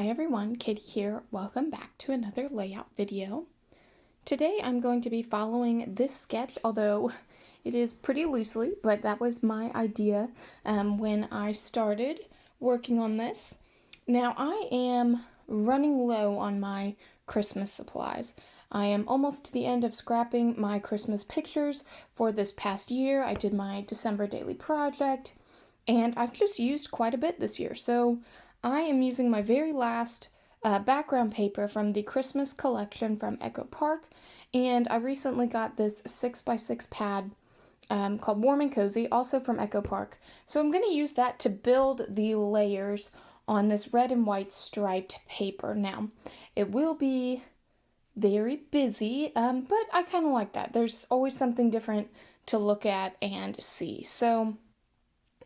Hi everyone, Katie here. Welcome back to another layout video. Today I'm going to be following this sketch, although it is pretty loosely, but that was my idea when I started working on this. Now I am running low on my Christmas supplies. I am almost to the end of scrapping my Christmas pictures for this past year. I did my December daily project, and I've just used quite a bit this year, so I am using my very last background paper from the Christmas collection from Echo Park, and I recently got this 6x6 pad called Warm and Cozy, also from Echo Park. So I'm going to use that to build the layers on this red and white striped paper. Now, it will be very busy, but I kind of like that. There's always something different to look at and see. So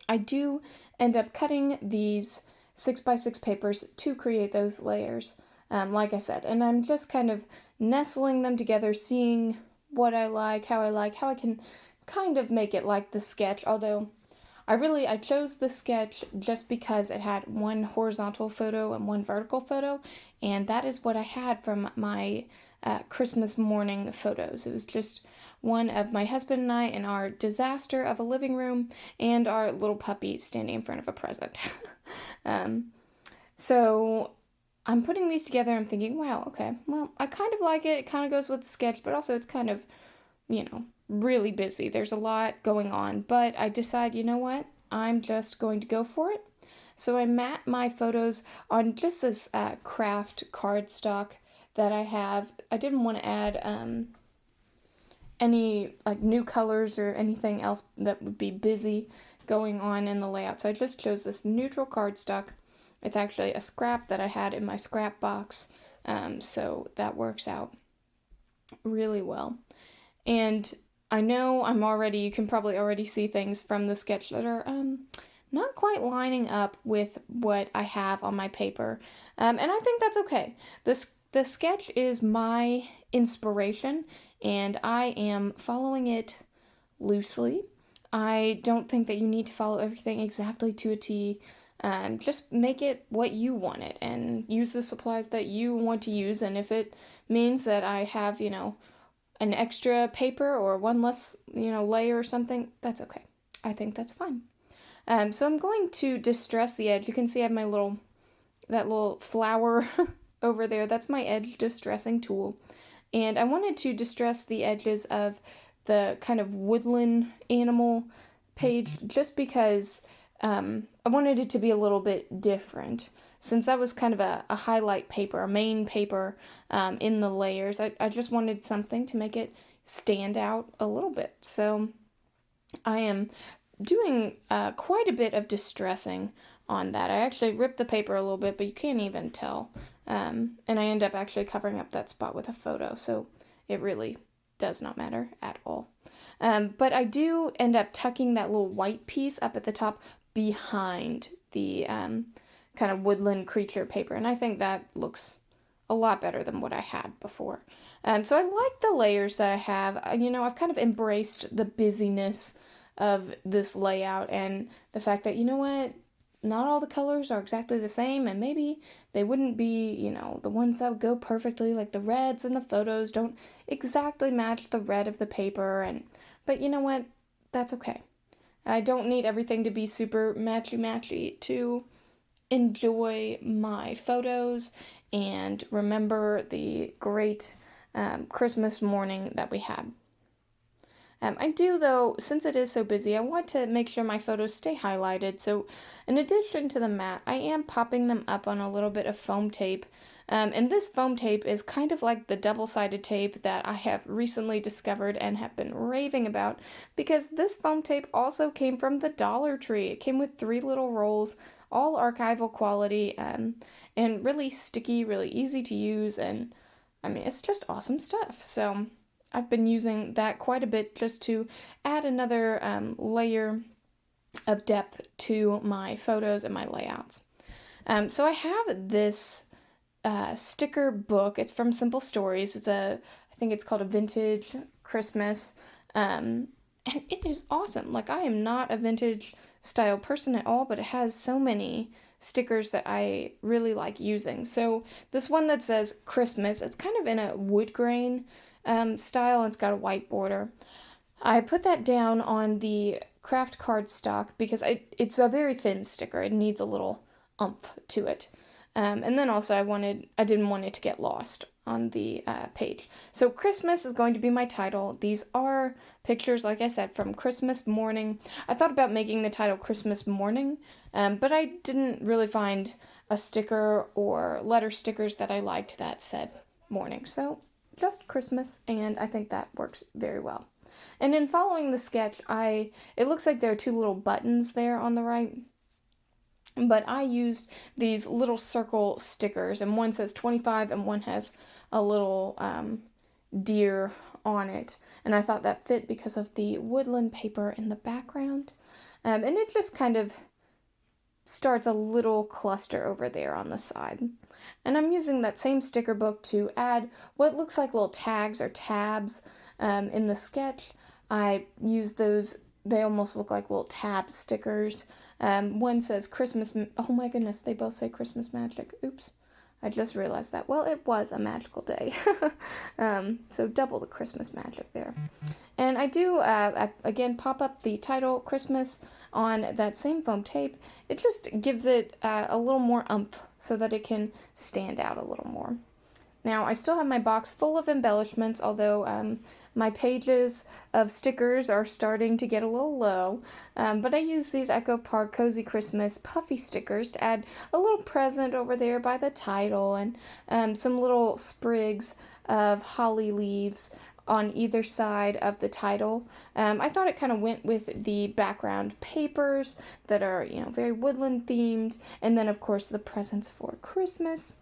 I do end up cutting these 6x6 papers to create those layers, like I said, and I'm just kind of nestling them together, seeing what I like, how I can kind of make it like the sketch, although I chose the sketch just because it had one horizontal photo and one vertical photo, and that is what I had from my Christmas morning photos. It was just one of my husband and I in our disaster of a living room and our little puppy standing in front of a present. So I'm putting these together. I'm thinking, wow, okay, well, I kind of like it. It kind of goes with the sketch, but also it's kind of, really busy. There's a lot going on, but I decide, you know what? I'm just going to go for it. So I mat my photos on just this craft cardstock that I have. I didn't want to add any new colors or anything else that would be busy going on in the layout. So I just chose this neutral cardstock. It's actually a scrap that I had in my scrap box, so that works out really well. And I know you can probably already see things from the sketch that are not quite lining up with what I have on my paper, and I think that's okay. The sketch is my inspiration, and I am following it loosely. I don't think that you need to follow everything exactly to a T. Just make it what you want it and use the supplies that you want to use. And if it means that I have, an extra paper or one less, layer or something, that's okay. I think that's fine. So I'm going to distress the edge. You can see I have that little flower over there. That's my edge distressing tool. And I wanted to distress the edges of the kind of woodland animal page just because I wanted it to be a little bit different. Since that was kind of a highlight paper, a main paper in the layers, I just wanted something to make it stand out a little bit. So I am doing quite a bit of distressing on that. I actually ripped the paper a little bit, but you can't even tell. And I end up actually covering up that spot with a photo, so it really does not matter at all. But I do end up tucking that little white piece up at the top behind the kind of woodland creature paper, and I think that looks a lot better than what I had before. So I like the layers that I have. I've kind of embraced the busyness of this layout and the fact that, not all the colors are exactly the same, and maybe they wouldn't be, the ones that would go perfectly, like the reds in the photos don't exactly match the red of the paper, but you know what? That's okay. I don't need everything to be super matchy-matchy to enjoy my photos and remember the great Christmas morning that we had. I do, though, since it is so busy, I want to make sure my photos stay highlighted. So in addition to the mat, I am popping them up on a little bit of foam tape. And this foam tape is kind of like the double-sided tape that I have recently discovered and have been raving about, because this foam tape also came from the Dollar Tree. It came with 3 little rolls, all archival quality, and really sticky, really easy to use, and it's just awesome stuff. So I've been using that quite a bit just to add another layer of depth to my photos and my layouts. So I have this sticker book. It's from Simple Stories. I think it's called a Vintage Christmas, and it is awesome. I am not a vintage style person at all, but it has so many stickers that I really like using. So this one that says Christmas, it's kind of in a wood grain style. It's got a white border. I put that down on the craft cardstock because it's a very thin sticker. It needs a little oomph to it. And then also I didn't want it to get lost on the page. So Christmas is going to be my title. These are pictures, like I said, from Christmas morning. I thought about making the title Christmas morning, but I didn't really find a sticker or letter stickers that I liked that said morning. So just Christmas, and I think that works very well. And in following the sketch, it looks like there are two little buttons there on the right. But I used these little circle stickers, and one says 25 and one has a little deer on it. And I thought that fit because of the woodland paper in the background. And it just kind of starts a little cluster over there on the side. And I'm using that same sticker book to add what looks like little tags or tabs in the sketch. I use those, they almost look like little tab stickers. One says Christmas, oh my goodness, they both say Christmas magic. Oops, I just realized that. Well, it was a magical day. So double the Christmas magic there. And I do, again, pop up the title Christmas on that same foam tape. It just gives it a little more oomph so that it can stand out a little more. Now, I still have my box full of embellishments, although my pages of stickers are starting to get a little low. But I use these Echo Park Cozy Christmas puffy stickers to add a little present over there by the title and some little sprigs of holly leaves on either side of the title. I thought it kind of went with the background papers that are, very woodland themed, and then, of course, the presents for Christmas.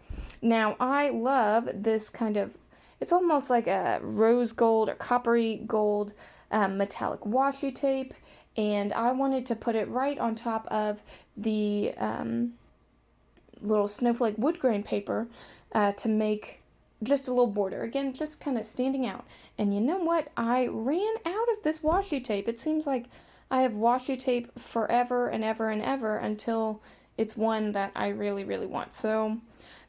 Now, I love this kind of, it's almost like a rose gold or coppery gold metallic washi tape, and I wanted to put it right on top of the little snowflake wood grain paper to make just a little border. Again, just kind of standing out. And you know what? I ran out of this washi tape. It seems like I have washi tape forever and ever and ever until it's one that I really, really want. So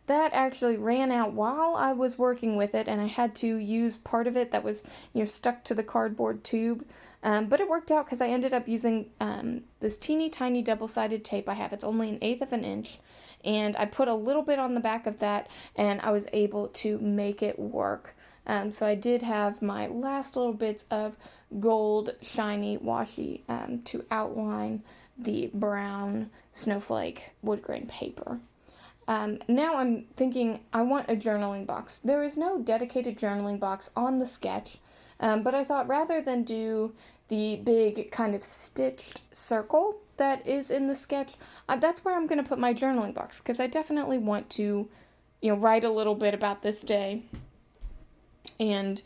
that actually ran out while I was working with it, and I had to use part of it that was, stuck to the cardboard tube. But it worked out because I ended up using this teeny tiny double-sided tape I have. It's only 1/8 of an inch. And I put a little bit on the back of that, and I was able to make it work. So I did have my last little bits of gold shiny washi to outline the brown snowflake wood grain paper. Now I'm thinking I want a journaling box. There is no dedicated journaling box on the sketch, but I thought rather than do the big kind of stitched circle that is in the sketch, that's where I'm going to put my journaling box, because I definitely want to, write a little bit about this day and,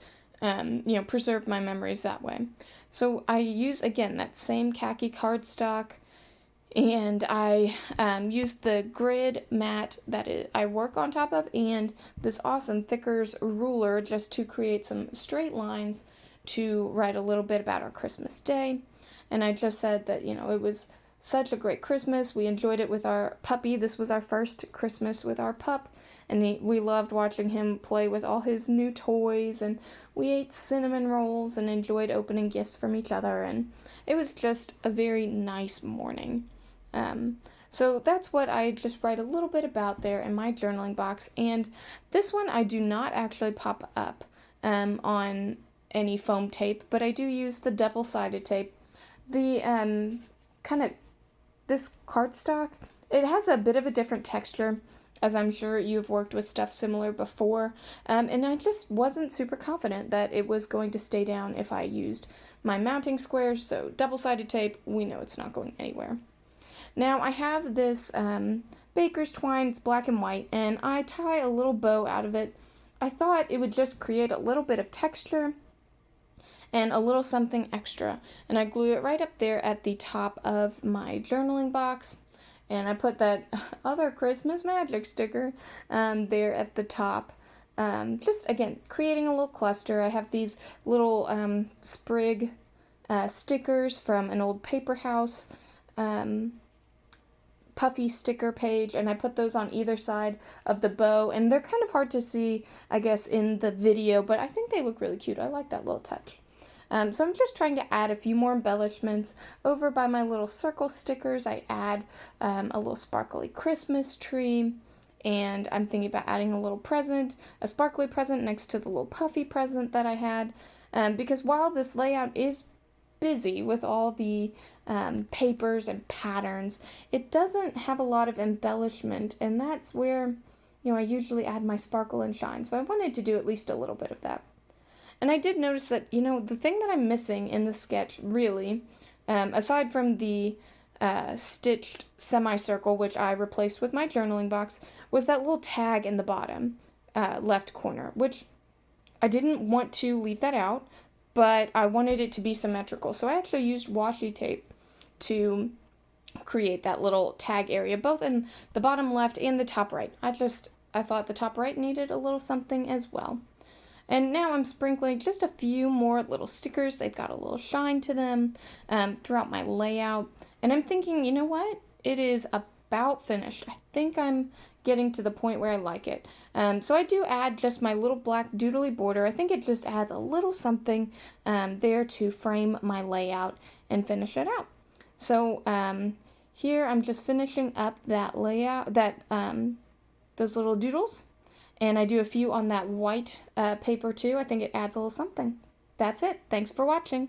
preserve my memories that way. So I use, again, that same khaki cardstock, and I use the grid mat that I work on top of, and this awesome Thickers ruler just to create some straight lines to write a little bit about our Christmas day. And I just said that, it was such a great Christmas. We enjoyed it with our puppy. This was our first Christmas with our pup, and we loved watching him play with all his new toys, and we ate cinnamon rolls and enjoyed opening gifts from each other, and it was just a very nice morning. So that's what I just write a little bit about there in my journaling box, and this one I do not actually pop up on any foam tape, but I do use the double-sided tape. The this cardstock, it has a bit of a different texture, as I'm sure you've worked with stuff similar before, and I just wasn't super confident that it was going to stay down if I used my mounting squares, so double-sided tape, we know it's not going anywhere. Now I have this baker's twine, it's black and white, and I tie a little bow out of it. I thought it would just create a little bit of texture and a little something extra, and I glue it right up there at the top of my journaling box, and I put that other Christmas magic sticker there at the top, just again creating a little cluster. I have these little sprig stickers from an old paper house puffy sticker page, and I put those on either side of the bow, and they're kind of hard to see, I guess, in the video, but I think they look really cute. I like that little touch. So I'm just trying to add a few more embellishments. Over by my little circle stickers, I add a little sparkly Christmas tree, and I'm thinking about adding a little present, a sparkly present next to the little puffy present that I had, because while this layout is busy with all the papers and patterns, it doesn't have a lot of embellishment, and that's where, I usually add my sparkle and shine, so I wanted to do at least a little bit of that. And I did notice that, the thing that I'm missing in the sketch, really, aside from the stitched semicircle, which I replaced with my journaling box, was that little tag in the bottom left corner, which I didn't want to leave that out, but I wanted it to be symmetrical. So I actually used washi tape to create that little tag area, both in the bottom left and the top right. I thought the top right needed a little something as well. And now I'm sprinkling just a few more little stickers. They've got a little shine to them throughout my layout. And I'm thinking, you know what? It is about finished. I think I'm getting to the point where I like it. So I do add just my little black doodly border. I think it just adds a little something there to frame my layout and finish it out. So here I'm just finishing up that layout, those little doodles. And I do a few on that white paper too. I think it adds a little something. That's it. Thanks for watching.